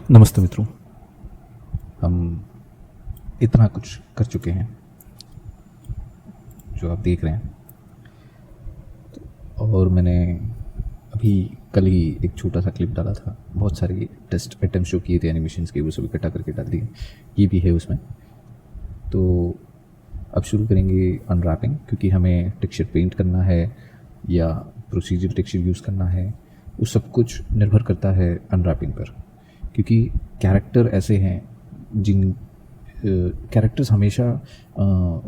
नमस्ते मित्रों। हम इतना कुछ कर चुके हैं जो आप देख रहे हैं। और मैंने अभी कल ही एक छोटा सा क्लिप डाला था, बहुत सारे टेस्ट अटेम्प्ट जो किए थे एनिमेशंस के, वो सब इकट्ठा करके डाल दिए। ये भी है उसमें। तो अब शुरू करेंगे अनरैपिंग, क्योंकि हमें टेक्सचर पेंट करना है या प्रोसीजर टेक्सचर यूज़ करना है, वो सब कुछ निर्भर करता है अनरैपिंग पर। क्योंकि कैरेक्टर ऐसे हैं जिन कैरेक्टर्स हमेशा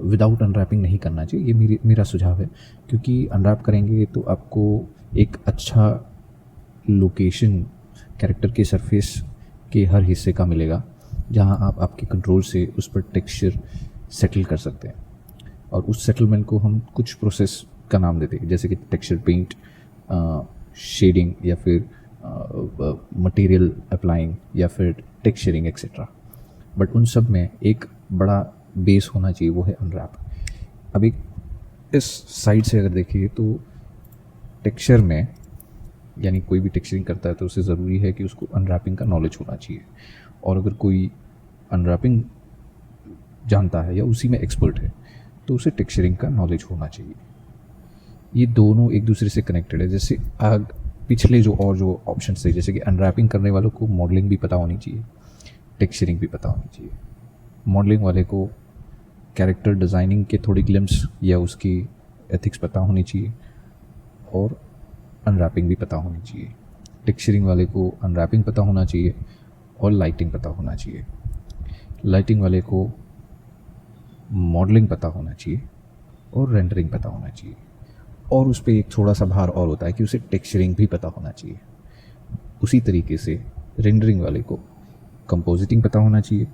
विदाउट अनरैपिंग नहीं करना चाहिए, ये मेरा सुझाव है। क्योंकि अनरैप करेंगे तो आपको एक अच्छा लोकेशन कैरेक्टर के सरफेस के हर हिस्से का मिलेगा, जहां आप आपके कंट्रोल से उस पर टेक्सचर सेटल कर सकते हैं। और उस सेटलमेंट को हम कुछ प्रोसेस का नाम देते हैं, जैसे कि टेक्सचर पेंट, शेडिंग, या फिर मटेरियल अप्लाइंग, या फिर टेक्सचरिंग एक्सेट्रा। बट उन सब में एक बड़ा बेस होना चाहिए, वो है अनरैप। अब एक इस साइड से अगर देखिए तो टेक्सचर में, यानी कोई भी टेक्सचरिंग करता है तो उसे ज़रूरी है कि उसको अनरैपिंग का नॉलेज होना चाहिए। और अगर कोई अनरैपिंग जानता है या उसी में एक्सपर्ट है तो उसे टेक्सचरिंग का नॉलेज होना चाहिए। ये दोनों एक दूसरे से कनेक्टेड है। जैसे पिछले जो ऑप्शन थे, जैसे कि अनरैपिंग करने वालों को मॉडलिंग भी पता होनी चाहिए, टेक्सचरिंग भी पता होनी चाहिए। मॉडलिंग वाले को कैरेक्टर डिज़ाइनिंग के थोड़ी ग्लिम्स या उसकी एथिक्स पता होनी चाहिए, और अनरैपिंग भी पता होनी चाहिए। टेक्सचरिंग वाले को अनरैपिंग पता होना चाहिए और लाइटिंग पता होना चाहिए। लाइटिंग वाले को मॉडलिंग पता होना चाहिए और रेंडरिंग पता होना चाहिए। और उस पर एक थोड़ा सा भार और होता है कि उसे टेक्सचरिंग भी पता होना चाहिए। उसी तरीके से रेंडरिंग वाले को कंपोजिटिंग पता होना चाहिए,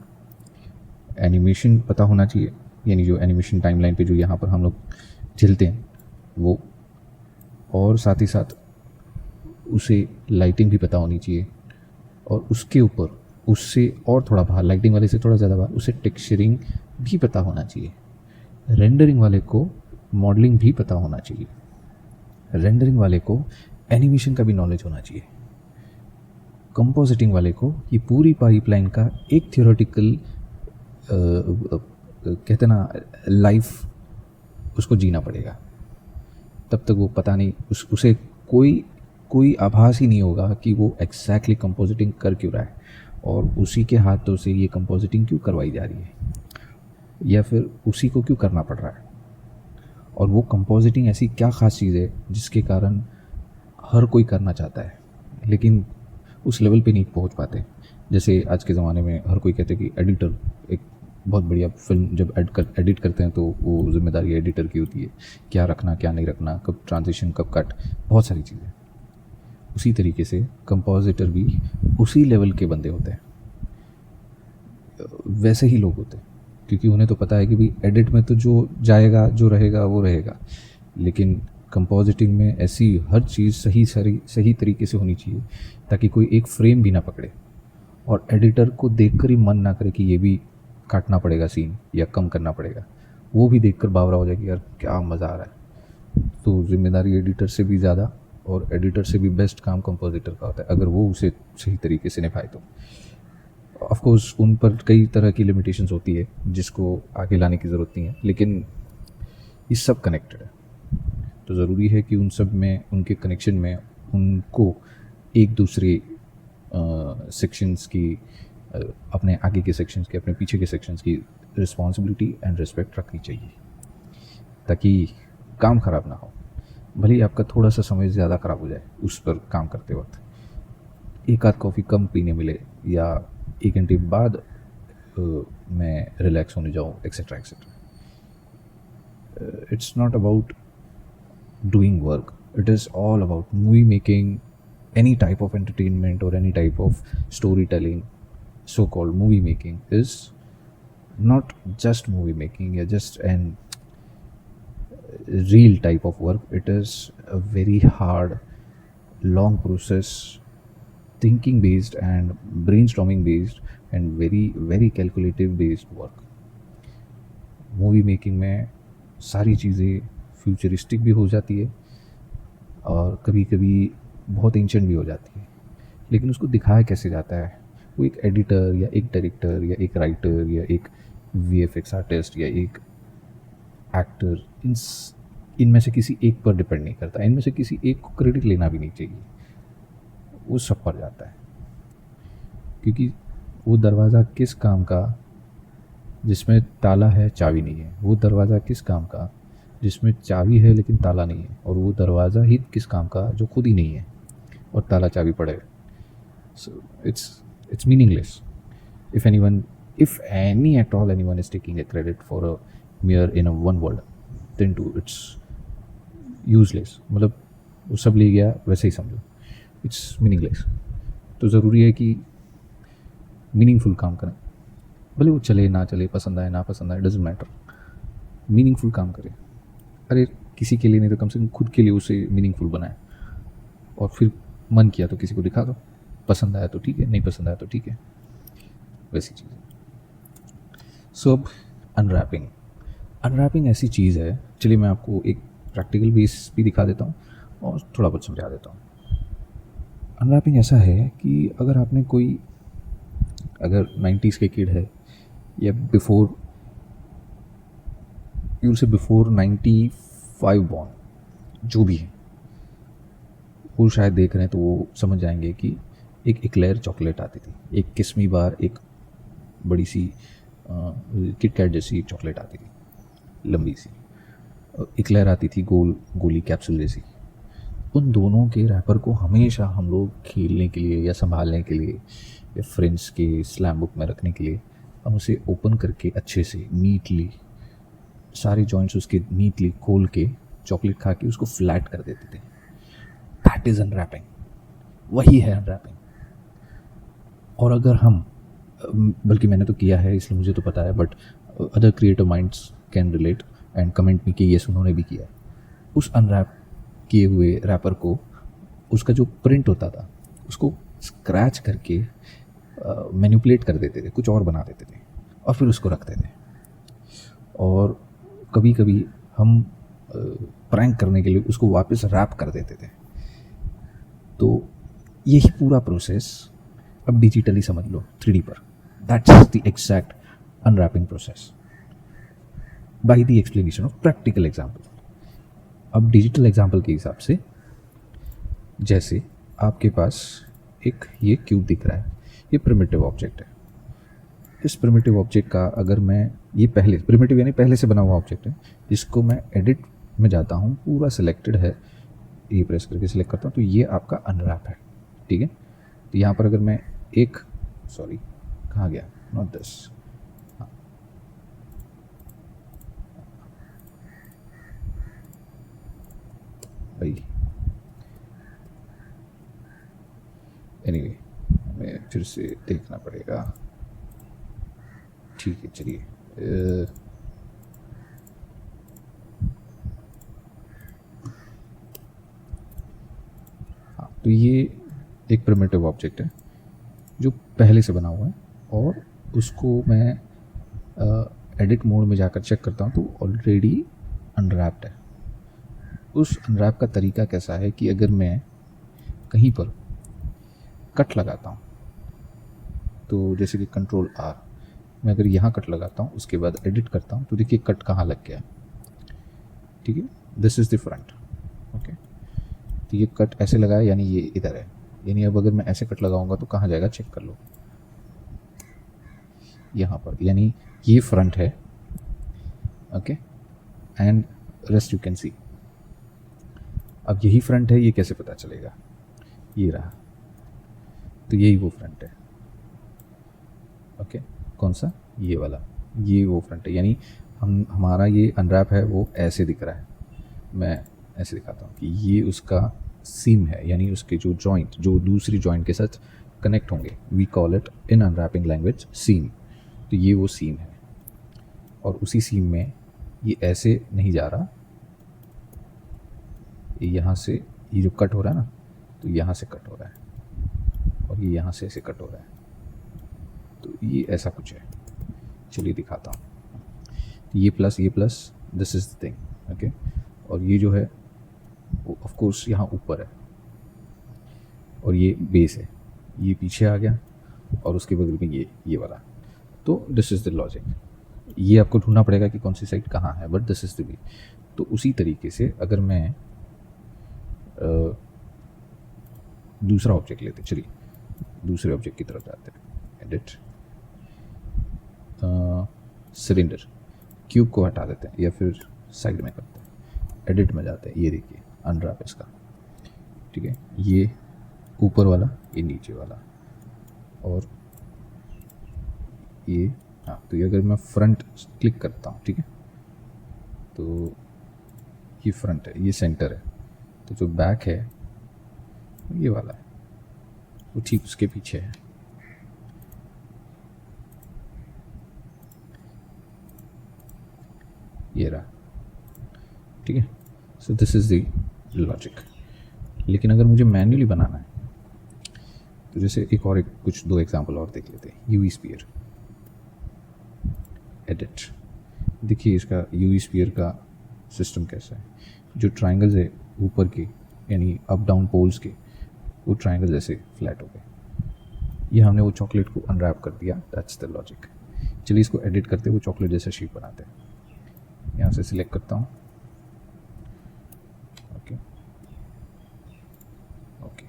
एनिमेशन पता होना चाहिए, यानी जो एनिमेशन टाइमलाइन पे जो यहाँ पर हम लोग झेलते हैं वो, और साथ ही साथ उसे लाइटिंग भी पता होनी चाहिए। और उसके ऊपर उससे और थोड़ा भार, लाइटिंग वाले से थोड़ा ज़्यादा भार, उसे टेक्सचरिंग भी पता होना चाहिए। रेंडरिंग वाले को मॉडलिंग भी पता होना चाहिए। रेंडरिंग वाले को एनिमेशन का भी नॉलेज होना चाहिए। कंपोजिटिंग वाले को ये पूरी पाइपलाइन का एक थियोरेटिकल कहते ना लाइफ उसको जीना पड़ेगा। तब तक वो पता नहीं, उसे कोई आभास ही नहीं होगा कि वो एग्जैक्टली कंपोजिटिंग कर क्यों रहा है, और उसी के हाथों से ये कंपोजिटिंग क्यों करवाई जा रही है, या फिर उसी को क्यों करना पड़ रहा है। और वो कंपोजिटिंग ऐसी क्या ख़ास चीज़ है जिसके कारण हर कोई करना चाहता है लेकिन उस लेवल पे नहीं पहुंच पाते। जैसे आज के ज़माने में हर कोई कहते हैं कि एडिटर, एक बहुत बढ़िया फिल्म जब एडिट करते हैं तो वो जिम्मेदारी एडिटर की होती है, क्या रखना क्या नहीं रखना, कब ट्रांजिशन कब कट, बहुत सारी चीज़ें। उसी तरीके से कंपोजिटर भी उसी लेवल के बंदे होते हैं, वैसे ही लोग होते हैं। क्योंकि उन्हें तो पता है कि भाई एडिट में तो जो जाएगा जो रहेगा वो रहेगा, लेकिन कंपोजिटिंग में ऐसी हर चीज़ सही तरीके से होनी चाहिए ताकि कोई एक फ्रेम भी ना पकड़े, और एडिटर को देखकर ही मन ना करे कि ये भी काटना पड़ेगा सीन या कम करना पड़ेगा। वो भी देखकर बावरा हो जाए कि यार क्या मज़ा आ रहा है। तो जिम्मेदारी एडिटर से भी ज़्यादा और एडिटर से भी बेस्ट काम कंपोजिटर का होता है, अगर वो उसे सही तरीके से निभाए तो। ऑफ कोर्स उन पर कई तरह की लिमिटेशंस होती है जिसको आगे लाने की ज़रूरत नहीं है, लेकिन ये सब कनेक्टेड है। तो ज़रूरी है कि उन सब में, उनके कनेक्शन में, उनको एक दूसरे सेक्शंस की, अपने आगे के सेक्शंस की, अपने पीछे के सेक्शंस की रिस्पॉन्सिबिलिटी एंड रिस्पेक्ट रखनी चाहिए, ताकि काम ख़राब ना हो। भले ही आपका थोड़ा सा समय ज़्यादा ख़राब हो जाए उस पर काम करते वक्त, एक आध कॉफ़ी कम पीने मिले, या 1 घंटे बाद मैं रिलैक्स होने जाऊँ, etcetera etcetera. It's not about doing work, it is all about movie making, any type of entertainment or any type of storytelling. So called movie making is not just movie making, yeah, just an real type of work. It is a very hard, long process, thinking based and brainstorming based and very calculative based work. Movie making में सारी चीज़ें futuristic भी हो जाती है और कभी कभी बहुत एंशिएंट भी हो जाती है, लेकिन उसको दिखाया कैसे जाता है, वो एक एडिटर या एक डायरेक्टर या एक राइटर या एक वीएफएक्स आर्टिस्ट या एक एक्टर, इनमें से किसी एक पर डिपेंड नहीं करता, इनमें से किसी एक को क्रेडिट लेना भी नहीं चाहिए, वो सब पर जाता है। क्योंकि वो दरवाज़ा किस काम का जिसमें ताला है चाबी नहीं है, वो दरवाज़ा किस काम का जिसमें चाबी है लेकिन ताला नहीं है, और वो दरवाज़ा ही किस काम का जो खुद ही नहीं है और ताला चाबी पड़े। So it's meaningless if any at all anyone is taking a credit for a mere in a one word, then to it's useless। मतलब वो सब ले गया वैसे ही समझो, इट्स मीनिंगलेस। तो ज़रूरी है कि मीनिंगफुल काम करें, भले वो चले ना चले, पसंद आए ना पसंद आए, डजेंट मैटर, मीनिंगफुल काम करें। अरे किसी के लिए नहीं तो कम से कम खुद के लिए उसे मीनिंगफुल बनाए, और फिर मन किया तो किसी को दिखा दो, पसंद आया तो ठीक है, नहीं पसंद आया तो ठीक है, वैसी चीज़ है। सो अब अनरैपिंग ऐसी चीज़ है, चलिए मैं आपको एक प्रैक्टिकल बेस भी दिखा देता हूँ और थोड़ा बहुत समझा देता हूँ। अनरैपिंग ऐसा है कि अगर 90s के किड है या बिफोर 95 बॉर्न, जो भी है, वो शायद देख रहे हैं तो वो समझ जाएंगे कि एक इक्लेयर चॉकलेट आती थी, एक किस्मी बार एक बड़ी सी किटकैट जैसी चॉकलेट आती थी, लंबी सी इक्लेयर आती थी, गोली कैप्सूल जैसी। उन दोनों के रैपर को हमेशा हम लोग खेलने के लिए या संभालने के लिए या फ्रेंड्स के स्लैम बुक में रखने के लिए हम उसे ओपन करके अच्छे से नीटली सारे जॉइंट्स उसके नीटली खोल के चॉकलेट खा के उसको फ्लैट कर देते थे। दैट इज़ अनरैपिंग, वही है अनरैपिंग। और अगर हम, बल्कि मैंने तो किया है इसलिए मुझे तो पता है, but other creative minds can relate and comment में कि येस उन्होंने भी किया। उस अनरैप किए हुए रैपर को उसका जो प्रिंट होता था उसको स्क्रैच करके मैनिपुलेट कर देते थे, कुछ और बना देते थे और फिर उसको रखते थे। और कभी कभी हम प्रैंक करने के लिए उसको वापस रैप कर देते थे। तो यही पूरा प्रोसेस अब डिजिटली समझ लो 3D पर, that's the exact unwrapping process by the explanation of practical example. अब डिजिटल एग्जाम्पल के हिसाब से, जैसे आपके पास एक ये क्यूब दिख रहा है, ये प्रिमिटिव ऑब्जेक्ट है। इस प्रिमिटिव ऑब्जेक्ट का अगर मैं ये प्रिमिटिव यानी पहले से बना हुआ ऑब्जेक्ट है, जिसको मैं एडिट में जाता हूँ, पूरा सिलेक्टेड है, ये प्रेस करके सिलेक्ट करता हूँ, तो ये आपका अनरैप है, ठीक है। तो यहाँ पर अगर मैं कहाँ गया, नॉट दिस, भाई एनीवे हमें फिर से देखना पड़ेगा, ठीक है। चलिए हाँ, तो ये एक प्रिमिटिव ऑब्जेक्ट है जो पहले से बना हुआ है, और उसको मैं एडिट मोड में जाकर चेक करता हूँ तो ऑलरेडी अनरैप्ड है। उस अनरैप का तरीका कैसा है कि अगर मैं कहीं पर कट लगाता हूँ, तो जैसे कि कंट्रोल R, मैं अगर यहाँ कट लगाता हूँ उसके बाद एडिट करता हूँ, तो देखिए कट कहाँ लग गया, ठीक है। This is the front, okay. तो ये कट ऐसे लगा है, यानी ये इधर है, यानी अब अगर मैं ऐसे कट लगाऊंगा तो कहाँ जाएगा, चेक कर लो, यहाँ पर, यानी ये फ्रंट है, okay, and rest you can see. अब यही फ्रंट है, ये कैसे पता चलेगा, ये रहा, तो यही वो फ्रंट है, ओके। कौन सा, ये वाला, ये वो फ्रंट है, यानी हमारा ये अनरैप है वो ऐसे दिख रहा है। मैं ऐसे दिखाता हूँ कि ये उसका सीम है, यानी उसके जो जॉइंट जो दूसरी जॉइंट के साथ कनेक्ट होंगे, we call it in unwrapping language seam. तो ये वो सीम है, और उसी सीम में ये ऐसे नहीं जा रहा, यहाँ से ये जो कट हो रहा है ना, तो यहाँ से कट हो रहा है, और ये यहाँ से ऐसे कट हो रहा है, तो ये ऐसा कुछ है। चलिए दिखाता हूँ। ये plus this is the thing, okay. और ये जो है वो ऑफ कोर्स यहाँ ऊपर है, और ये बेस है, ये पीछे आ गया, और उसके बगल में ये वाला। तो दिस इज़ द लॉजिक। ये आपको ढूंढना पड़ेगा कि कौन सी साइड कहाँ है, but this is the way. तो उसी तरीके से अगर मैं दूसरा ऑब्जेक्ट लेते, चलिए दूसरे ऑब्जेक्ट की तरफ जाते हैं। एडिट, सिलेंडर, क्यूब को हटा देते हैं या फिर साइड में करते हैं। एडिट में जाते हैं, ये देखिए अनरैप इसका, ठीक है। ये ऊपर वाला, ये नीचे वाला, और ये, हाँ तो ये अगर मैं फ्रंट क्लिक करता हूँ, ठीक है, तो ये फ्रंट है, ये सेंटर है। तो जो बैक है ये वाला है, वो ठीक उसके पीछे है। ये रहा, ठीक है। So this is the logic. लेकिन अगर मुझे मैन्युअली बनाना है तो जैसे कुछ दो एग्जांपल और देख लेते हैं। यूवी स्फीयर, एडिट, देखिए इसका यूवी स्फीयर का सिस्टम कैसा है। जो ट्रायंगल्स है ऊपर के, यानी अप डाउन पोल्स के, वो ट्रायंगल जैसे फ्लैट हो गए। ये हमने वो चॉकलेट को अनरैप कर दिया, दैट्स द लॉजिक। चलिए इसको एडिट करते हुए चॉकलेट जैसा शेप बनाते हैं। यहाँ से सिलेक्ट करता हूँ, ओके ओके,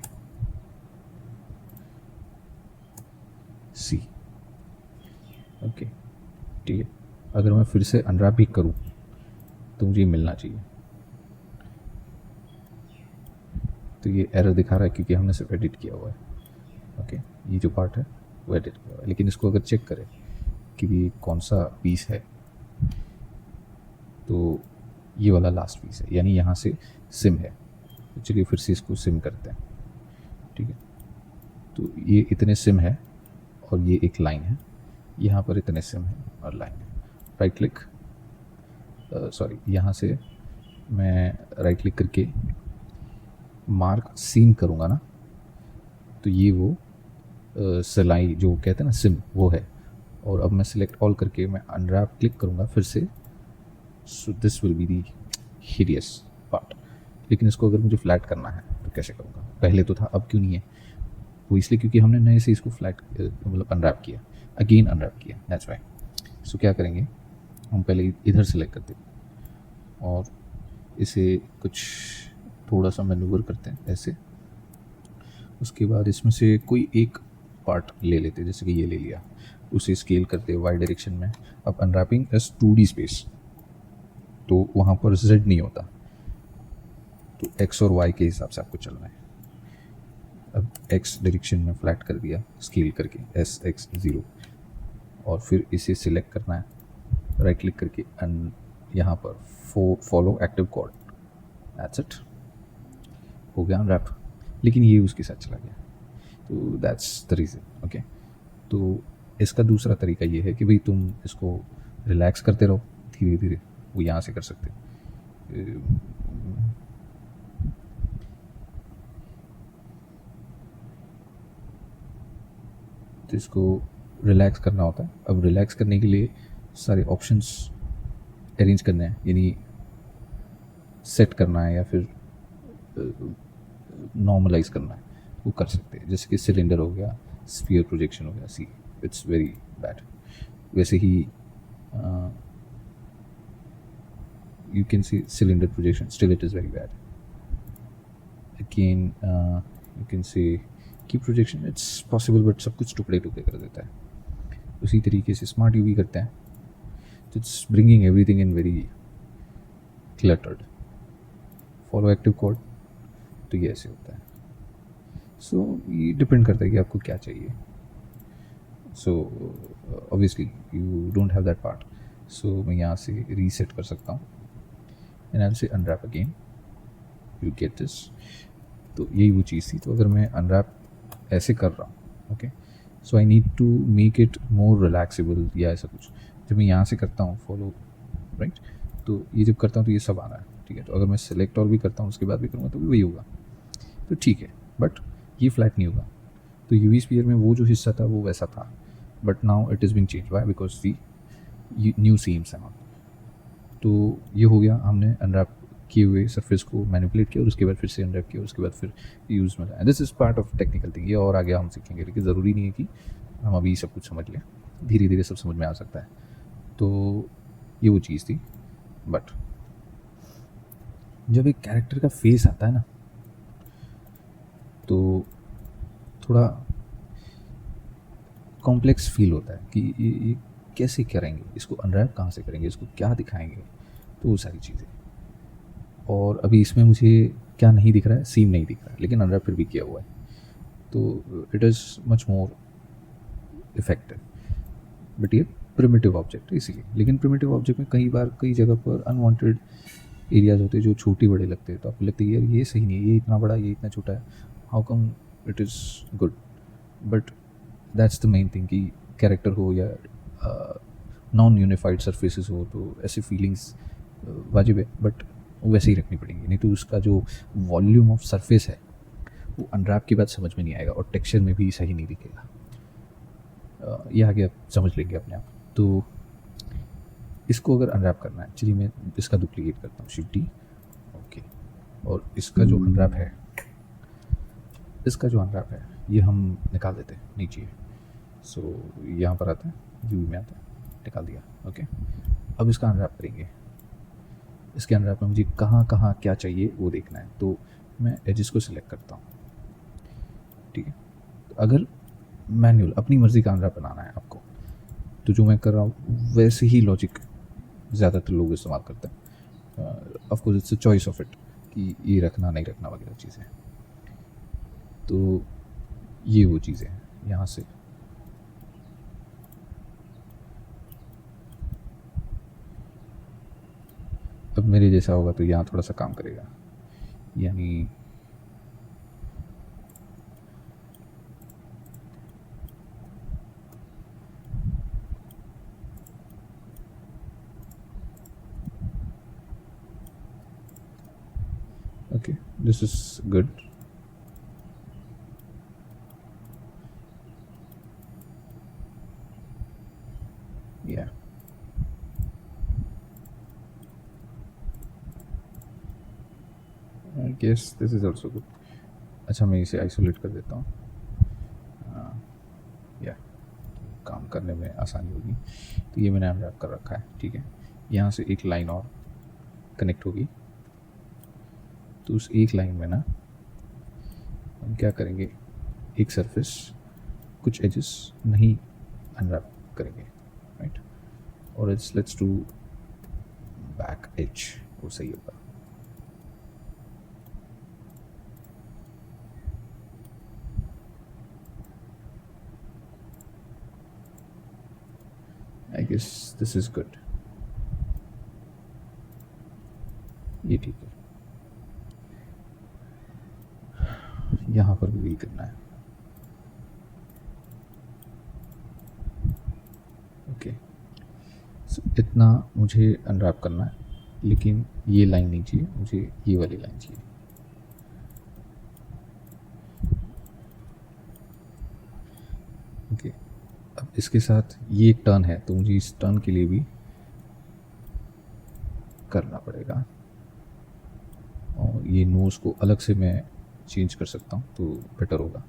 सी, ओके, ठीक है। अगर मैं फिर से अनरैप भी करूँ तो मुझे मिलना चाहिए। तो ये एरर दिखा रहा है क्योंकि हमने सिर्फ एडिट किया हुआ है, ओके। ये जो पार्ट है वो एडिट किया हुआ है। लेकिन इसको अगर चेक करें कि भी कौन सा पीस है, तो ये वाला लास्ट पीस है, यानी यहाँ से सिम है। तो चलिए फिर से इसको सिम करते हैं, ठीक है। तो ये इतने सिम है और ये एक लाइन है, यहाँ पर इतने सिम है और लाइन है। राइट क्लिक, सॉरी, यहाँ से मैं राइट क्लिक करके मार्क सीम करूँगा ना, तो ये वो सिलाई जो कहते हैं ना सिम, वो है। और अब मैं सिलेक्ट ऑल करके मैं अनरैप क्लिक करूँगा फिर से, so this will be the hideous part. लेकिन इसको अगर मुझे फ्लैट करना है तो कैसे करूँगा? पहले तो था, अब क्यों नहीं है? वो इसलिए क्योंकि हमने नए से इसको फ्लैट मतलब अनरैप किया, अगेन अनरैप किया, दैट्स वाई। सो क्या करेंगे, हम पहले इधर सेलेक्ट करते हैं और इसे कुछ थोड़ा सा मैन्यूवर करते हैं ऐसे। उसके बाद इसमें से कोई एक पार्ट ले लेते हैं, जैसे कि ये ले लिया, उसे स्केल करते हैं वाई डायरेक्शन में। अब अनरैपिंग एज 2D स्पेस, तो वहाँ पर Z नहीं होता, तो X और Y के हिसाब से आपको चलना है। अब X डायरेक्शन में फ्लैट कर दिया स्केल करके SX0, और फिर इसे सिलेक्ट करना है राइट क्लिक करके एंड यहाँ पर follow active code, that's it, हो गया अनरैप। लेकिन ये उसके साथ चला गया, तो दैट्स द रीज़न, ओके। तो इसका दूसरा तरीका ये है कि भाई तुम इसको रिलैक्स करते रहो धीरे धीरे, वो यहाँ से कर सकते हैं। तो इसको रिलैक्स करना होता है। अब रिलैक्स करने के लिए सारे ऑप्शंस अरेंज करने हैं, यानी सेट करना है या फिर नॉर्मलाइज करना है, वो कर सकते हैं। जैसे कि सिलेंडर हो गया, स्फीयर प्रोजेक्शन हो गया, सी इट्स वेरी बैड। वैसे ही you can see cylinder projection, still it is very bad. Again you can see key projection, it's possible but सब कुछ टुकड़े टुकड़े कर देता है। उसी तरीके से स्मार्ट यूवी करते हैं, तो it's bringing everything in very cluttered. Follow active code, तो ये ऐसे होता है। सो ये डिपेंड करता है कि आपको क्या चाहिए। So obviously you don't have that part, so मैं यहाँ से रीसेट कर सकता हूँ and I will say unwrap again, you get this. तो यही वो चीज़ थी। तो अगर मैं अनरैप ऐसे कर रहा हूँ, okay, so I need to make it more relaxable या ऐसा कुछ। जब मैं यहाँ से करता हूँ फॉलो राइट, तो ये जब करता हूँ तो ये सब आ रहा है, ठीक है। तो अगर मैं सेलेक्ट और भी करता हूँ उसके बाद भी करूँगा तो भी वही होगा, तो ठीक है, बट ये फ्लैट नहीं होगा। तो यूवी स्फीयर में वो जो हिस्सा था वो वैसा था, but now it is being change, why? Because the new seems and all. तो ये हो गया, हमने अनरैप किए हुए सरफेस को मैनिपुलेट किया और उसके बाद फिर से अनरैप किया और उसके बाद फिर यूज़ में लाया। This is part of technical thing, ये और आगे हम सीखेंगे, लेकिन ज़रूरी नहीं है कि हम अभी सब कुछ समझ लें, धीरे धीरे सब समझ में आ सकता है। तो ये वो चीज़ थी। बट जब एक कैरेक्टर का फेस आता है ना, तो थोड़ा कॉम्प्लेक्स फील होता है कि ये कैसे करेंगे, इसको अनरैप कहाँ से करेंगे, इसको क्या दिखाएंगे, तो वो सारी चीज़ें। और अभी इसमें मुझे क्या नहीं दिख रहा है, सीम नहीं दिख रहा है, लेकिन अनरैप फिर भी किया हुआ है, तो it is much more effective. But ये प्रिमिटिव ऑब्जेक्ट है इसीलिए। लेकिन प्रिमिटिव ऑब्जेक्ट में कई बार कई जगह पर अनवांटेड एरियाज होते हैं जो छोटे बड़े लगते हैं, तो आपको लगता है यार ये सही नहीं है, ये इतना बड़ा, ये इतना छोटा है, how come it is good. But that's the main thing कि कैरेक्टर हो या नॉन यूनिफाइड सरफेसेस हो, तो ऐसी फीलिंग्स वाजिब है, बट वैसे ही रखनी पड़ेंगी, नहीं तो उसका जो वॉल्यूम ऑफ सरफेस है वो अनरैप के बाद समझ में नहीं आएगा और टेक्सचर में भी सही नहीं दिखेगा। ये आगे आप समझ लेंगे अपने आप। तो इसको अगर अनरैप करना है, चलिए मैं इसका डुप्लीकेट करता हूँ, शिफ्ट डी, ओके। और इसका जो अनरैप है, ये हम निकाल देते हैं नीचे। सो यहाँ पर आता है, व्यू में आता है, निकाल दिया, ओके। अब इसका अनरैप करेंगे। इसके अनरैप में मुझे कहाँ कहाँ क्या चाहिए वो देखना है, तो मैं एजेस को सिलेक्ट करता हूँ, ठीक है। तो अगर मैन्युअल अपनी मर्ज़ी का अनरैप बनाना है आपको, तो जो मैं कर रहा हूँ वैसे ही लॉजिक ज़्यादातर लोग इस्तेमाल करते हैं। Of course it's a choice of it कि ये रखना नहीं रखना वगैरह चीज़ें। तो ये वो चीज़ें हैं यहाँ से। अब मेरे जैसा होगा तो यहाँ थोड़ा सा काम करेगा, यानी okay, this is good. Yeah, I guess this is also good. अच्छा, मैं इसे आइसोलेट कर देता हूँ, या काम करने में आसानी होगी। तो ये मैंने अनरैप कर रखा है, ठीक है। यहाँ से एक लाइन और कनेक्ट होगी, तो उस एक लाइन में ना हम क्या करेंगे, एक सरफेस, कुछ एजेस नहीं अनरैप करेंगे, राइट। और लेट्स डू बैक एज, वो सही होगा। I guess this is good, ये ठीक है। यहाँ पर भी करना है, ओके। इतना मुझे अनरैप करना है, लेकिन ये लाइन नहीं चाहिए मुझे, ये वाली लाइन चाहिए। ओके, अब इसके साथ ये एक टर्न है, तो मुझे इस टर्न के लिए भी करना पड़ेगा, और ये नोज़ को अलग से मैं चेंज कर सकता हूँ तो बेटर होगा,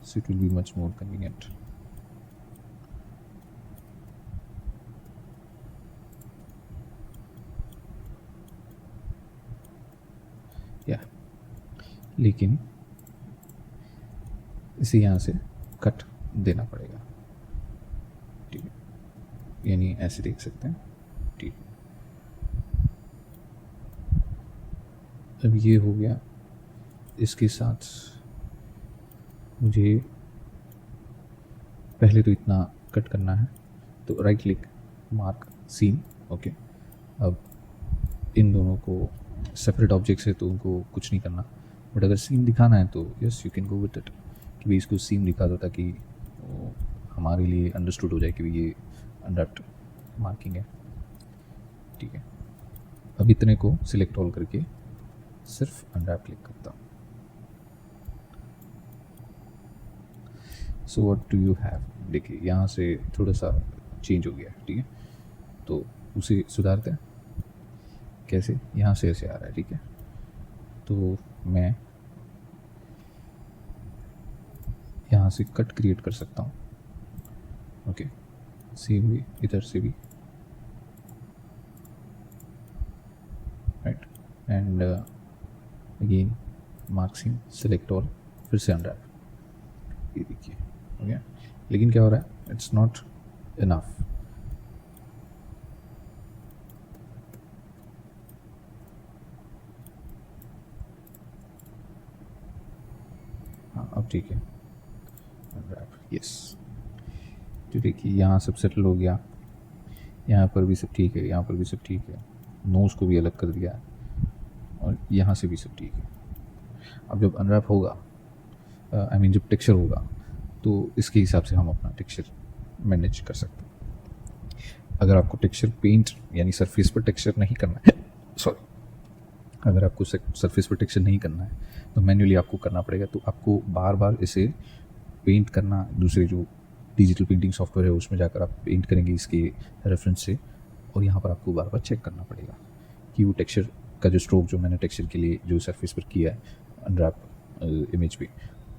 so it will be much more convenient. या लेकिन इसे यहाँ से कट देना पड़ेगा, ठीक है, यानी ऐसे देख सकते हैं, ठीक है। अब ये हो गया, इसके साथ मुझे पहले तो इतना कट करना है, तो right click, mark scene, okay. अब इन दोनों को सेपरेट ऑब्जेक्ट्स है तो उनको कुछ नहीं करना, बट अगर सीन दिखाना है तो yes you can go with it, कि भाई इसको सीन दिखा दो ताकि वो हमारे लिए अंडरस्टूड हो जाए कि ये अनरैप्ड मार्किंग है, ठीक है। अब इतने को सिलेक्ट ऑल करके सिर्फ अनरैप क्लिक करता हूँ। So what do you have, देखिए यहाँ से थोड़ा सा चेंज हो गया, ठीक है। तो उसे सुधारते हैं, कैसे, यहाँ से ऐसे आ रहा है, ठीक है। तो मैं यहाँ से कट क्रिएट कर सकता हूँ, ओके, सेम भी इधर से भी, right, and again marking select all, फिर से अनरैप, ये देखिए हो गया। लेकिन क्या हो रहा है, इट्स नॉट इनफ। हाँ अब ठीक है, अनरैप, यस। तो देखिए यहाँ सब सेटल हो गया, यहाँ पर भी सब ठीक है, यहाँ पर भी सब ठीक है, नोज को भी अलग कर दिया और यहाँ से भी सब ठीक है। अब जब अनरैप होगा, आई मीन जब टेक्सचर होगा, तो इसके हिसाब से हम अपना टेक्सचर मैनेज कर सकते हैं। अगर आपको टेक्सचर पेंट यानी सरफेस पर टेक्सचर नहीं करना है, सॉरी, अगर आपको सरफेस पर टेक्सचर नहीं करना है तो मैन्युअली आपको करना पड़ेगा। तो आपको बार बार इसे पेंट करना, दूसरे जो डिजिटल पेंटिंग सॉफ्टवेयर है उसमें जाकर आप पेंट करेंगे इसके रेफरेंस से, और यहाँ पर आपको बार बार चेक करना पड़ेगा कि वो टेक्सचर का जो स्ट्रोक जो मैंने टेक्सचर के लिए जो सरफेस पर किया है अनरैप इमेज पे,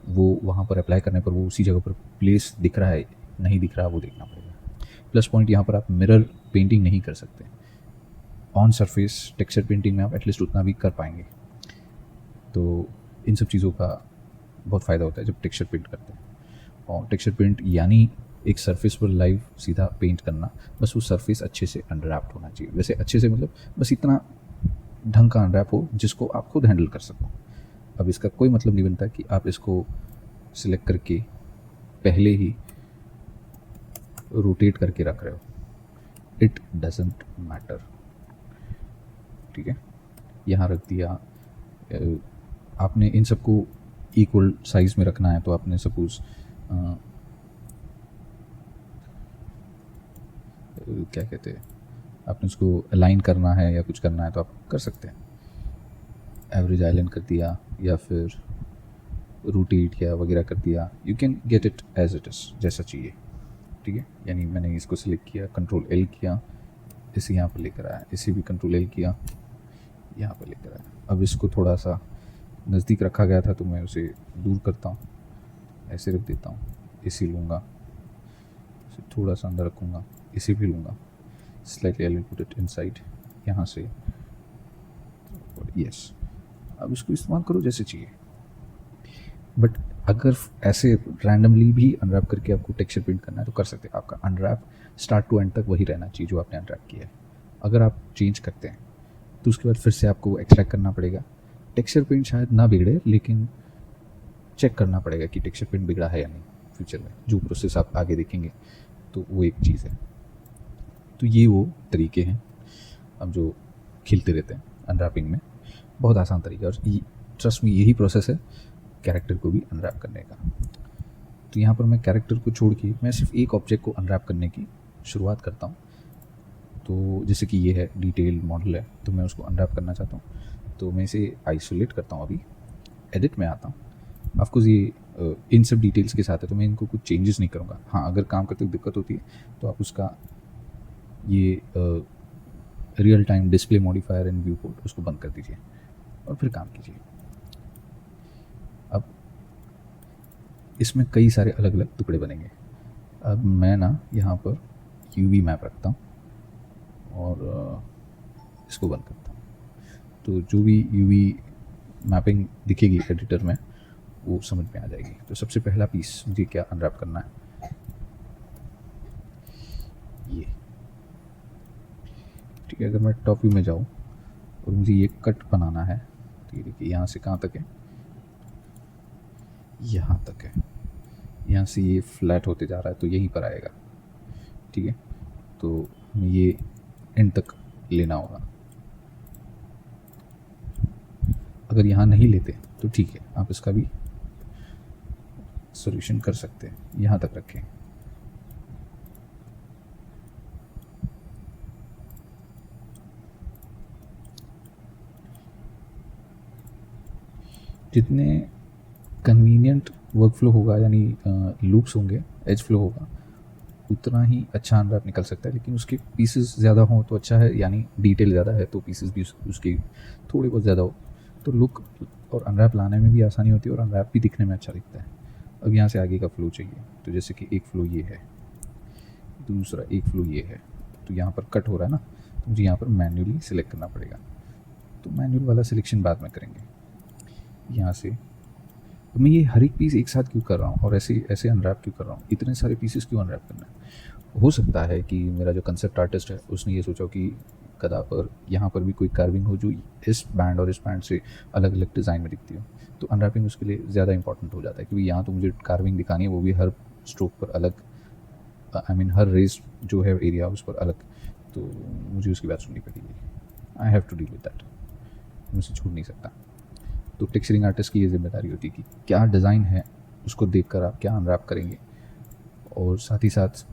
वो वहाँ पर अप्लाई करने पर वो उसी जगह पर प्लेस दिख रहा है नहीं दिख रहा, वो देखना पड़ेगा। प्लस पॉइंट, यहाँ पर आप मिरर पेंटिंग नहीं कर सकते, ऑन सरफेस टेक्सचर पेंटिंग में आप एटलीस्ट उतना भी कर पाएंगे। तो इन सब चीज़ों का बहुत फ़ायदा होता है जब टेक्सचर पेंट करते हैं। और टेक्सचर पेंट यानी एक सरफेस पर लाइव सीधा पेंट करना, बस वो सरफेस अच्छे से अनरैप्ड होना चाहिए। वैसे अच्छे से मतलब बस इतना ढंग का अनरैप हो जिसको आप खुद हैंडल कर सको। अब इसका कोई मतलब नहीं बनता कि आप इसको सिलेक्ट करके पहले ही रोटेट करके रख रहे हो, इट डजेंट मैटर, ठीक है। यहाँ रख दिया, आपने इन सबको इक्वल साइज में रखना है तो आपने सपोज क्या कहते हैं, आपने उसको अलाइन करना है या कुछ करना है तो आप कर सकते हैं। एवरेज आइलैंड कर दिया या फिर रोटेट या वगैरह कर दिया, you can get it as it is जैसा चाहिए, ठीक है। यानी मैंने इसको सिलेक्ट किया, कंट्रोल एल किया, इसे यहाँ पर लेकर आया, इसे भी कंट्रोल एल किया, यहाँ पर लेकर आया। अब इसको थोड़ा सा नज़दीक रखा गया था तो मैं उसे दूर करता हूँ, ऐसे रख देता हूँ, इसे लूँगा, इसे थोड़ा सा अंदर रखूँगा, इसे भी लूँगा, slightly I will put it inside, यहाँ से, यस। अब इसको इस्तेमाल करो जैसे चाहिए। बट अगर ऐसे रैंडमली भी अनरैप करके आपको टेक्सचर पेंट करना है तो कर सकते हैं। आपका अनरैप स्टार्ट टू एंड तक वही रहना चाहिए जो आपने अनरैप किया है। अगर आप चेंज करते हैं तो उसके बाद फिर से आपको एक्सट्रैक्ट करना पड़ेगा। टेक्सचर पेंट शायद ना बिगड़े, लेकिन चेक करना पड़ेगा कि टेक्सचर पेंट बिगड़ा है या नहीं। फ्यूचर में जो प्रोसेस आप आगे देखेंगे तो वो एक चीज़ है। तो ये वो तरीके हैं अब जो खिलते रहते हैं अनरैपिंग में, बहुत आसान तरीका। और ट्रस्ट में यही प्रोसेस है कैरेक्टर को भी अनरैप करने का। तो यहाँ पर मैं कैरेक्टर को छोड़ के मैं सिर्फ एक ऑब्जेक्ट को अनरैप करने की शुरुआत करता हूँ। तो जैसे कि ये है डिटेल मॉडल है, तो मैं उसको अनरैप करना चाहता हूँ, तो मैं इसे आइसोलेट करता हूँ। अभी एडिट में आता हूँ। ऑफकोर्स ये इन सब डिटेल्स के साथ है तो मैं इनको कुछ चेंजेस नहीं करूँगा। हाँ, अगर काम करते दिक्कत होती है तो आप उसका ये real time display modifier and view port उसको बंद कर दीजिए और फिर काम कीजिए। अब इसमें कई सारे अलग अलग टुकड़े बनेंगे। अब मैं ना यहाँ पर यूवी मैप रखता हूँ और इसको बंद करता हूँ। तो जो भी यूवी मैपिंग दिखेगी एडिटर में वो समझ में आ जाएगी। तो सबसे पहला पीस मुझे क्या अनरैप करना है, ये, ठीक है। अगर मैं टॉप व्यू में जाऊँ और मुझे ये कट बनाना है तो ये देखिए यहाँ से कहाँ तक है, यहाँ तक है। यहाँ से ये फ्लैट होते जा रहा है तो यहीं पर आएगा, ठीक है। तो हमें ये एंड तक लेना होगा। अगर यहाँ नहीं लेते तो ठीक है, आप इसका भी सॉल्यूशन कर सकते हैं। यहाँ तक रखें, जितने कन्वीनियंट वर्कफ्लो होगा यानी लूप्स होंगे, एज फ्लो होगा, उतना ही अच्छा अनरैप निकल सकता है। लेकिन उसके पीसेस ज़्यादा हों तो अच्छा है, यानी डिटेल ज़्यादा है तो पीसेस भी उसके थोड़े बहुत ज़्यादा हो तो लुक और अनरैप लाने में भी आसानी होती है और अनरैप भी दिखने में अच्छा दिखता है। अब यहाँ से आगे का फ्लो चाहिए, तो जैसे कि एक फ्लो ये है, दूसरा एक फ्लो ये है, तो यहाँ पर कट हो रहा है ना, तो मुझे यहाँ पर मैन्युअली सिलेक्ट करना पड़ेगा। तो मैन्युअल वाला सिलेक्शन बाद में करेंगे। यहाँ से तो मैं ये हर एक पीस एक साथ क्यों कर रहा हूँ और ऐसे ऐसे अनरैप क्यों कर रहा हूँ, इतने सारे पीसेस क्यों अनरैप करना है। हो सकता है कि मेरा जो कंसेप्ट आर्टिस्ट है उसने ये सोचा कि गदा पर यहाँ पर भी कोई कार्विंग हो जो इस बैंड और इस बैंड से अलग अलग डिज़ाइन में दिखती हो, तो अनरैपिंग उसके लिए ज़्यादा इंपॉर्टेंट हो जाता है, क्योंकि यहाँ तो मुझे कार्विंग दिखानी है, वो भी हर स्ट्रोक पर अलग, आई मीन हर रेस जो है एरिया उस पर अलग, तो मुझे उसकी बात सुननी पड़ेगी। I have to deal with that, मुझसे छूट नहीं सकता। तो टेक्सचरिंग आर्टिस्ट की ये जिम्मेदारी होती है कि क्या डिज़ाइन है उसको देखकर आप क्या अनरैप करेंगे, और साथ ही साथ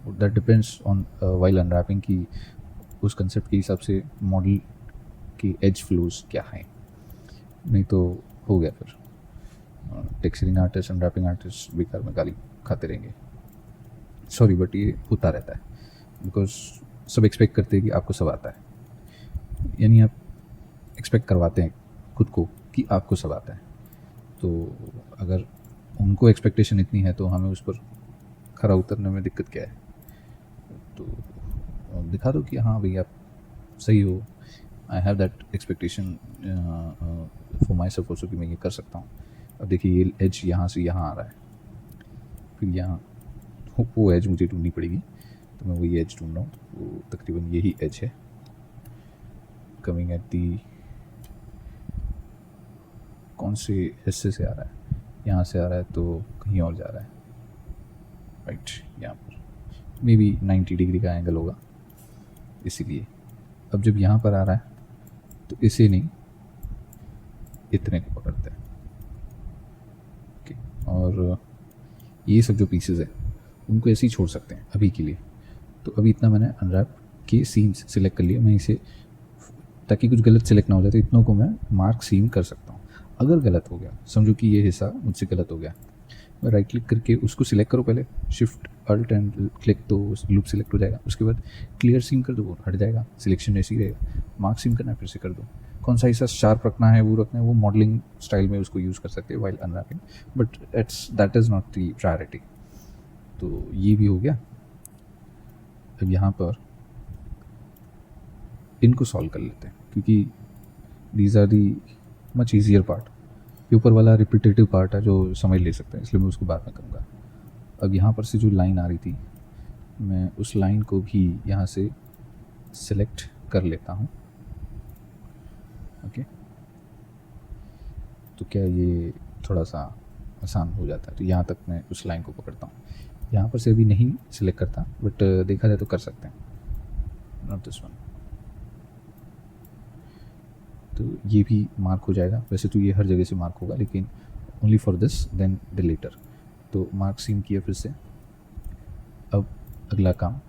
that depends on while unwrapping की उस कंसेप्ट के हिसाब से मॉडल की एज फ्लोज क्या है, नहीं तो हो गया फिर टेक्सचरिंग आर्टिस्ट अनरैपिंग आर्टिस्ट बेकार में गाली खाते रहेंगे। सॉरी बट ये होता रहता है, बिकॉज सब एक्सपेक्ट करते हैं कि आपको सब आता है, यानी आप एक्सपेक्ट करवाते हैं खुद को कि आपको सब आता है। तो अगर उनको एक्सपेक्टेशन इतनी है तो हमें उस पर खरा उतरने में दिक्कत क्या है। तो दिखा दो कि हाँ भाई आप सही हो, I have that expectation for my self also कि मैं ये कर सकता हूँ। अब देखिए ये एज यहाँ से यहाँ आ रहा है, फिर यहाँ वो एज मुझे ढूंढनी पड़ेगी, तो मैं वही एज ढूंढ रहा हूँ, वो तकरीबन यही एज है कमिंग एट दी, कौन से हिस्से से आ रहा है, यहाँ से आ रहा है तो कहीं और जा रहा है, राइट यहाँ पर मे बी 90 डिग्री का एंगल होगा, इसीलिए अब जब यहाँ पर आ रहा है तो इसे नहीं इतने को पकड़ते हैं। ओके, और ये सब जो पीसेस है उनको ऐसे ही छोड़ सकते हैं अभी के लिए। तो अभी इतना मैंने अनरैप के सीन्स सिलेक्ट कर लिया, मैं इसे ताकि कुछ गलत सिलेक्ट ना हो जाए तो इतनों को मैं मार्क सीन कर सकता हूँ। अगर गलत हो गया, समझो कि ये हिस्सा मुझसे गलत हो गया, मैं राइट क्लिक करके उसको सिलेक्ट करो, पहले शिफ्ट अल्ट एंड क्लिक तो लूप सिलेक्ट हो जाएगा, उसके बाद क्लियर सीम कर दो वो हट जाएगा, सिलेक्शन ऐसे ही रहेगा। मार्क सीम करना है फिर से कर दो, कौन सा हिस्सा शार्प रखना है वो रखना है, वो मॉडलिंग स्टाइल में उसको यूज़ कर सकते हैं while unwrapping, but that is not the priority. तो ये भी हो गया। अब यहाँ पर इनको सॉल्व कर लेते हैं, क्योंकि these are the much easier part. ये ऊपर वाला रिपीटेटिव पार्ट है जो समझ ले सकते हैं, इसलिए मैं उसको बाद में करूँगा। अब यहाँ पर से जो लाइन आ रही थी, मैं उस लाइन को भी यहाँ से सिलेक्ट कर लेता हूँ। ओके, तो क्या ये थोड़ा सा आसान हो जाता है, तो यहाँ तक मैं उस लाइन को पकड़ता हूँ। यहाँ पर से अभी नहीं सिलेक्ट करता, बट देखा जाए तो कर सकते हैं, नॉट दिस वन। तो ये भी मार्क हो जाएगा, वैसे तो ये हर जगह से मार्क होगा, लेकिन ओनली फॉर दिस देन डिलीटर। तो मार्क सीम किया फिर से। अब अगला काम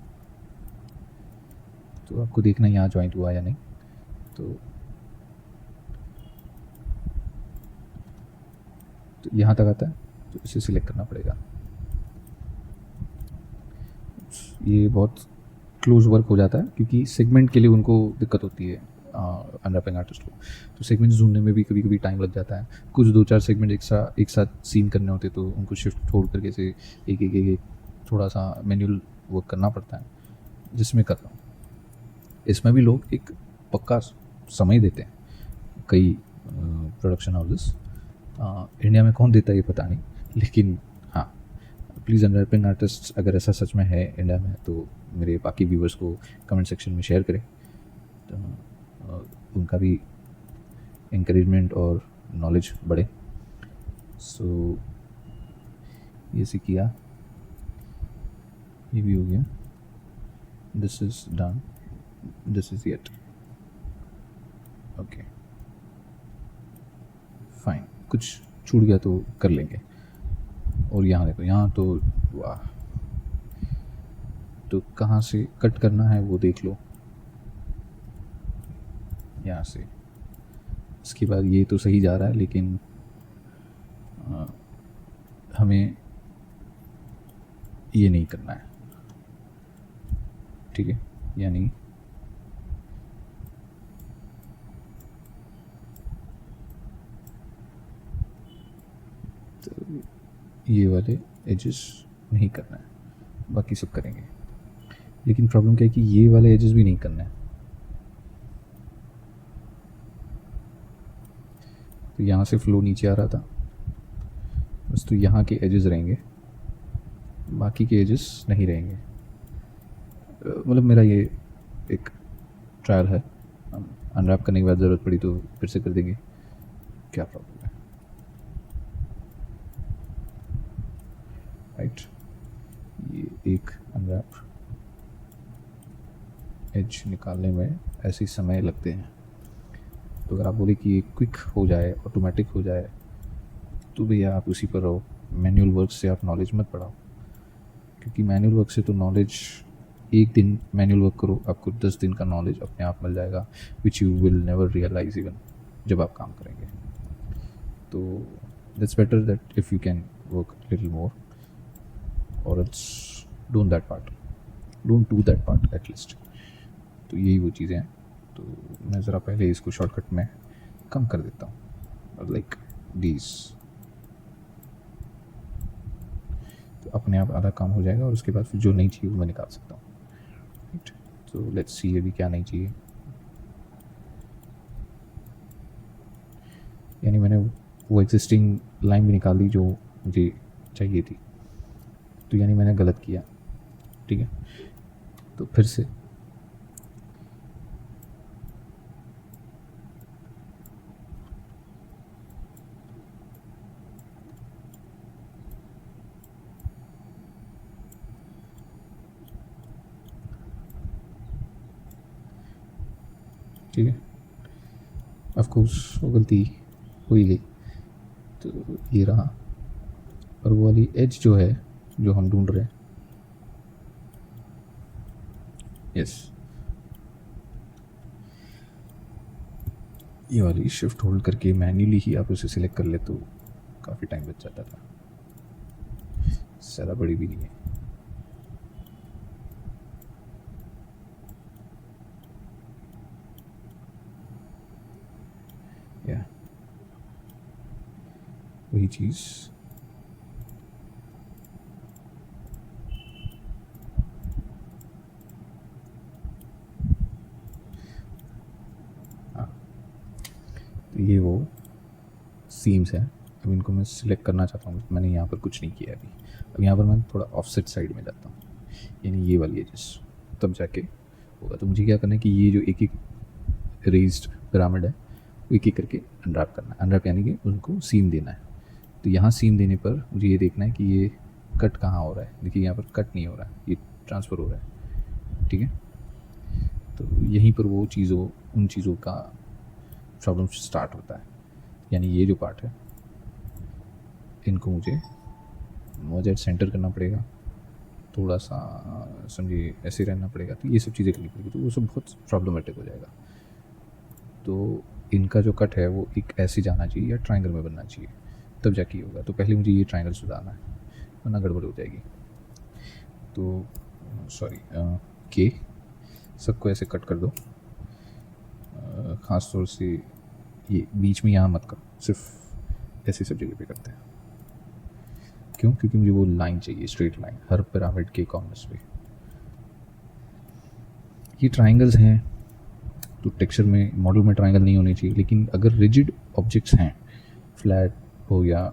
तो आपको देखना यहाँ ज्वाइंट हुआ या नहीं, तो यहाँ तक आता है तो इसे सिलेक्ट करना पड़ेगा। ये बहुत क्लोज वर्क हो जाता है, क्योंकि सेगमेंट के लिए उनको दिक्कत होती है अनरैपिंग आर्टिस्ट को, तो सेगमेंट्स ढूंढने में भी कभी कभी टाइम लग जाता है। कुछ 2-4 सेगमेंट एक साथ सीन करने होते तो उनको शिफ्ट छोड़ करके से एक थोड़ा सा मैनुअल वर्क करना पड़ता है, जिसमें कर रहा हूँ। इसमें भी लोग एक पक्का समय देते हैं, कई प्रोडक्शन हाउसेस, इंडिया में कौन देता है ये पता नहीं, लेकिन हाँ प्लीज़ अनरैपिंग आर्टिस्ट अगर ऐसा सच में है इंडिया में तो मेरे बाकी व्यूवर्स को कमेंट सेक्शन में शेयर करें, तो उनका भी इंकरेजमेंट और नॉलेज बढ़े। सो ये से किया, ये भी हो गया, this is done, this is yet okay fine. कुछ छूट गया तो कर लेंगे। और यहाँ देखो, यहाँ तो वाह, तो कहाँ से कट करना है वो देख लो, यहाँ से। इसके बाद ये तो सही जा रहा है, लेकिन हमें ये नहीं करना है, ठीक है, यानी तो ये वाले एजेस नहीं करना है, बाकी सब करेंगे। लेकिन प्रॉब्लम क्या है कि ये वाले एजेस भी नहीं करना है। तो यहाँ से फ्लो नीचे आ रहा था बस, तो यहाँ के एजेस रहेंगे, बाकी के एजेस नहीं रहेंगे। मतलब मेरा ये एक ट्रायल है, अनरैप करने के बाद ज़रूरत पड़ी तो फिर से कर देंगे, क्या प्रॉब्लम है, राइट। ये एक अनरैप एज निकालने में ऐसे समय लगते हैं, तो अगर आप बोले कि ये क्विक हो जाए, ऑटोमेटिक हो जाए, तो भैया आप उसी पर रहो। मैनुअल वर्क से आप नॉलेज मत बढ़ाओ, क्योंकि मैनुअल वर्क से तो नॉलेज, एक दिन मैनुअल वर्क करो आपको 10 दिन का नॉलेज अपने आप मिल जाएगा, which you will never realize even जब आप काम करेंगे। तो that's better that if you can work little more, और it's don't that part, don't do that part at least. तो यही वो चीज़ें हैं। तो मैं ज़रा पहले इसको शॉर्टकट में कम कर देता हूँ, लाइक दीज, तो अपने आप आधा काम हो जाएगा, और उसके बाद फिर जो नहीं चाहिए वो मैं निकाल सकता हूँ, राइट। तो लेट्स सी अभी क्या नहीं चाहिए। यानी मैंने वो एग्जिस्टिंग लाइन भी निकाल दी जो मुझे चाहिए थी, तो यानी मैंने गलत किया, ठीक है। तो फिर से ठीक है, ऑफ कोर्स वो गलती हो ही गई, तो ये रहा। और वो वाली एज जो है, जो हम ढूंढ रहे हैं, यस, ये वाली शिफ्ट होल्ड करके मैन्युअली ही आप उसे सिलेक्ट कर ले तो काफ़ी टाइम बच जाता था, ज़्यादा बड़ी भी नहीं है। या वही चीज़, तो ये वो सीम्स हैं। अब इनको मैं सिलेक्ट करना चाहता हूँ, मैंने यहाँ पर कुछ नहीं किया अभी। अब यहाँ पर मैं थोड़ा ऑफसेट साइड में जाता हूँ, यानी ये वाली एजेस, तब जाके होगा। तो मुझे क्या करना है कि ये जो एक एक रेज्ड पिरामिड है, वो एक एक करके अनरैप करना है। अनरैप यानी कि उनको सीम देना है। तो यहाँ सीम देने पर मुझे ये देखना है कि ये कट कहाँ हो रहा है। देखिए यहाँ पर कट नहीं हो रहा है, ये ट्रांसफ़र हो रहा है, ठीक है। तो यहीं पर वो चीज़ों, उन चीज़ों का प्रॉब्लम स्टार्ट होता है। यानी ये जो पार्ट है, इनको मुझे मर्ज सेंटर करना पड़ेगा, थोड़ा सा समझिए ऐसे रहना पड़ेगा। तो ये सब चीज़ें करनी पड़ेगी, तो वो सब बहुत प्रॉब्लमेटिक हो जाएगा। तो इनका जो कट है वो एक ऐसे जाना चाहिए या ट्रायंगल में बनना चाहिए, तब जाके ये होगा। तो पहले मुझे ये ट्रायंगल सुधारना है, वरना गड़बड़ हो जाएगी। तो सॉरी, के सबको ऐसे कट कर दो, ख़ास तौर से ये बीच में यहाँ मत करो, सिर्फ ऐसी सब जगह पे करते हैं। क्यों? क्योंकि मुझे वो लाइन चाहिए, स्ट्रेट लाइन, हर पिरामिड के कॉर्नर्स पे। ये ट्रायंगल्स हैं, तो टेक्सचर में, मॉडल में ट्रायंगल नहीं होने चाहिए। लेकिन अगर रिजिड ऑब्जेक्ट्स हैं, फ्लैट हो या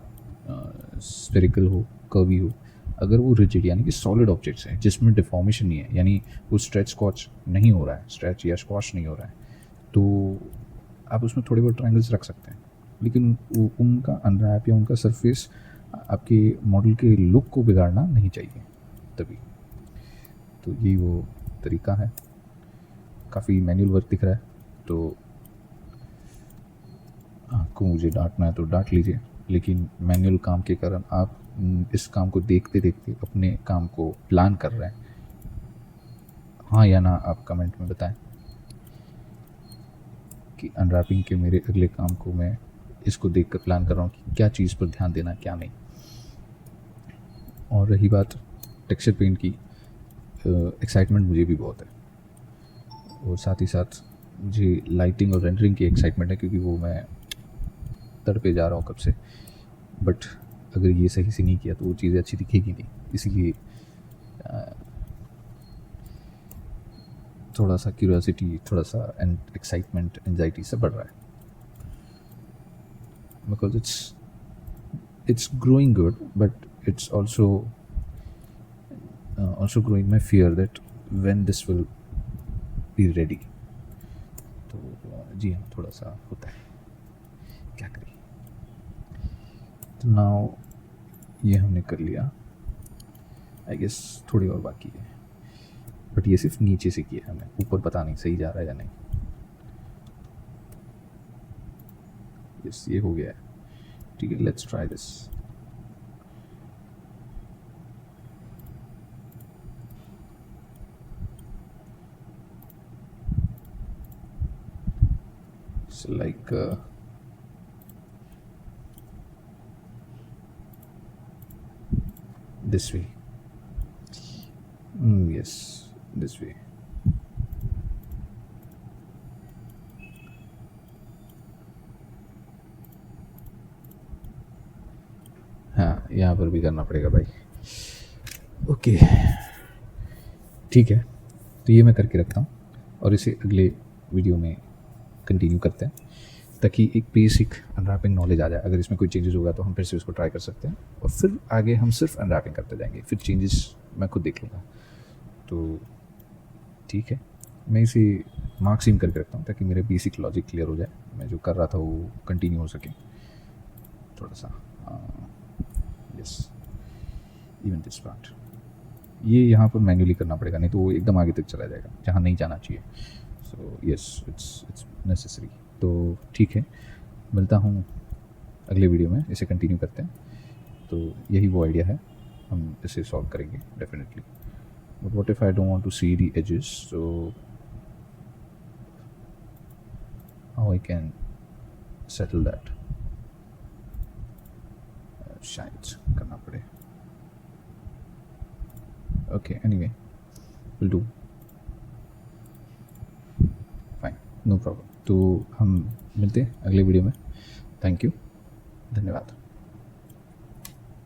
स्फेरिकल हो, कर्वी हो, अगर वो रिजिड यानी कि सॉलिड ऑब्जेक्ट्स हैं जिसमें डिफॉर्मेशन नहीं है, यानी वो स्ट्रेच स्कॉच नहीं हो रहा है, स्ट्रेच या स्क्वॉश नहीं हो रहा है, तो आप उसमें थोड़े बहुत ट्रायंगल्स रख सकते हैं। लेकिन उनका अनरैप या उनका सरफेस आपके मॉडल के लुक को बिगाड़ना नहीं चाहिए तभी। तो यही वो तरीका है। काफ़ी मैनुअल वर्क दिख रहा है, तो आपको मुझे डांटना है तो डांट लीजिए, लेकिन मैनुअल काम के कारण आप इस काम को देखते देखते अपने काम को प्लान कर रहे हैं। हाँ या ना आप कमेंट में बताएं कि अनरैपिंग के मेरे अगले काम को मैं इसको देखकर प्लान कर रहा हूँ कि क्या चीज़ पर ध्यान देना, क्या नहीं। और रही बात टेक्सचर पेंट की, एक्साइटमेंट मुझे भी बहुत है, और साथ ही साथ मुझे लाइटिंग और रेंडरिंग की एक्साइटमेंट है, क्योंकि वो मैं तड़पे जा रहा हूँ कब से। बट अगर ये सही से नहीं किया तो वो चीज़ें अच्छी दिखेगी नहीं, इसीलिए थोड़ा सा क्यूरियोसिटी, थोड़ा सा एक्साइटमेंट, एंजाइटी से बढ़ रहा है, because it's growing good, but it's also growing my fear that when this will be ready. तो जी हाँ, थोड़ा सा होता है, क्या करें। तो नाउ ये हमने कर लिया, आई गेस थोड़ी और बाकी है, बट ये सिर्फ नीचे से किया है, हमें ऊपर पता नहीं सही जा रहा है या नहीं। यस, ये हो गया है, ठीक है, let's try this. So like this way. Yes, this way. हाँ, यहाँ पर भी करना पड़ेगा भाई। ओके, ठीक है, तो ये मैं करके रखता हूँ और इसे अगले वीडियो में कंटिन्यू करते हैं, ताकि एक बेसिक अनरैपिंग नॉलेज आ जाए। अगर इसमें कोई चेंजेस होगा तो हम फिर से उसको ट्राई कर सकते हैं, और फिर आगे हम सिर्फ अनरैपिंग करते जाएंगे, फिर चेंजेस मैं खुद देख लूँगा। तो ठीक है, मैं इसे मार्क सीम करके रखता हूँ ताकि मेरे बेसिक लॉजिक क्लियर हो जाए, मैं जो कर रहा था वो कंटिन्यू हो सके थोड़ा सा। यस, इवन दिस पार्ट ये यहाँ पर मैन्युअली करना पड़ेगा, नहीं तो वो एकदम आगे तक चला जाएगा जहाँ नहीं जाना चाहिए। So yes, it's necessary. तो ठीक है, मिलता हूँ अगले वीडियो में, इसे कंटिन्यू करते हैं। तो यही वो आइडिया है, हम इसे सॉल्व करेंगे definitely. But what if I don't want to see the edges, so how I can settle that? शायद करना पड़े। Okay, anyway, will do, fine, no problem. तो हम मिलते हैं अगले वीडियो में। थैंक यू, धन्यवाद।